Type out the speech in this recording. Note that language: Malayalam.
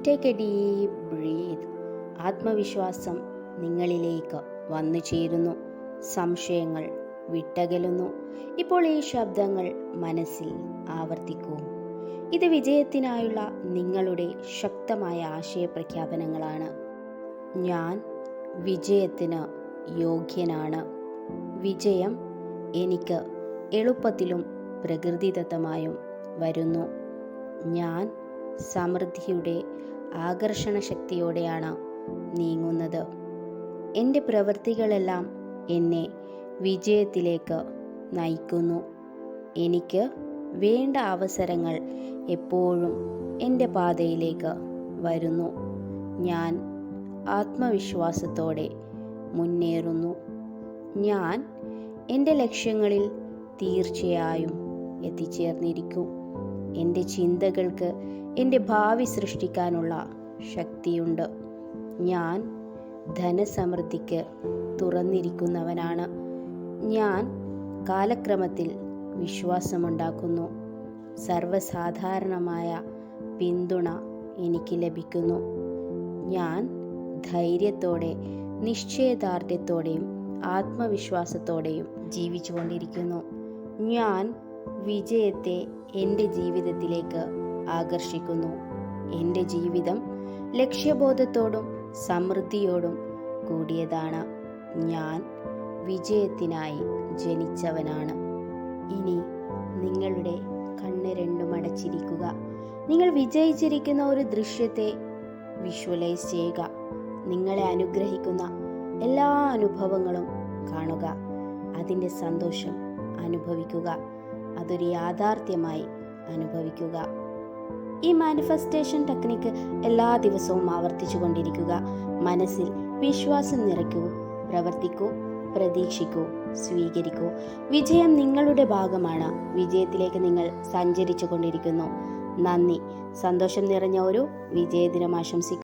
Take A deep breath. ആത്മവിശ്വാസം നിങ്ങളിലേക്ക് വന്നു ചേരുന്നു. സംശയങ്ങൾ വിട്ടകലുന്നു. ഇപ്പോൾ ഈ ശബ്ദങ്ങൾ മനസ്സിൽ ആവർത്തിക്കൂ. ഇത് വിജയത്തിനായുള്ള നിങ്ങളുടെ ശക്തമായ ആശയപ്രഖ്യാപനങ്ങളാണ്. ഞാൻ വിജയത്തിന് യോഗ്യനാണ്. വിജയം എനിക്ക് എളുപ്പത്തിലും പ്രകൃതിദത്തമായും വരുന്നു. ഞാൻ സമൃദ്ധിയുടെ ആകർഷണ ശക്തിയോടെയാണ് നീങ്ങുന്നത്. എൻ്റെ പ്രവൃത്തികളെല്ലാം എന്നെ വിജയത്തിലേക്ക് നയിക്കുന്നു. എനിക്ക് വേണ്ട അവസരങ്ങൾ എപ്പോഴും എൻ്റെ പാതയിലേക്ക് വരുന്നു. ഞാൻ ആത്മവിശ്വാസത്തോടെ മുന്നേറുന്നു. ഞാൻ എൻ്റെ ലക്ഷ്യങ്ങളിൽ തീർച്ചയായും എത്തിച്ചേർന്നിരിക്കും. എൻ്റെ ചിന്തകൾക്ക് എൻ്റെ ഭാവി സൃഷ്ടിക്കാനുള്ള ശക്തിയുണ്ട്. ഞാൻ ധനസമൃദ്ധിക്ക് തുറന്നിരിക്കുന്നവനാണ്. ഞാൻ കാലക്രമത്തിൽ വിശ്വാസമുണ്ടാക്കുന്നു. സർവ്വസാധാരണമായ പിന്തുണ എനിക്ക് ലഭിക്കുന്നു. ഞാൻ ധൈര്യത്തോടെ, നിശ്ചയദാർഢ്യത്തോടെയും ആത്മവിശ്വാസത്തോടെയും ജീവിച്ചുകൊണ്ടിരിക്കുന്നു. ഞാൻ വിജയത്തെ എൻ്റെ ജീവിതത്തിലേക്ക് ആകർഷിക്കുന്നു. എൻ്റെ ജീവിതം ലക്ഷ്യബോധത്തോടും സമൃദ്ധിയോടും കൂടിയതാണ്. ഞാൻ വിജയത്തിനായി ജനിച്ചവനാണ്. ഇനി നിങ്ങളുടെ കണ്ണ് രണ്ടും അടച്ചിരിക്കുക. നിങ്ങൾ വിജയിച്ചിരിക്കുന്ന ഒരു ദൃശ്യത്തെ വിഷ്വലൈസ് ചെയ്യുക. നിങ്ങളെ അനുഗ്രഹിക്കുന്ന എല്ലാ അനുഭവങ്ങളും കാണുക. അതിൻ്റെ സന്തോഷം അനുഭവിക്കുക. അതൊരു യാഥാർത്ഥ്യമായി അനുഭവിക്കുക. ഈ മാനിഫെസ്റ്റേഷൻ ടെക്നിക്ക് എല്ലാ ദിവസവും ആവർത്തിച്ചു കൊണ്ടിരിക്കുക. മനസ്സിൽ വിശ്വാസം നിറയ്ക്കൂ, പ്രവർത്തിക്കൂ, പ്രതീക്ഷിക്കൂ, സ്വീകരിക്കൂ. വിജയം നിങ്ങളുടെ ഭാഗമാണ്. വിജയത്തിലേക്ക് നിങ്ങൾ സഞ്ചരിച്ചു കൊണ്ടിരിക്കുന്നു. നന്ദി. സന്തോഷം നിറഞ്ഞ ഒരു വിജയദിനം ആശംസിക്കുന്നു.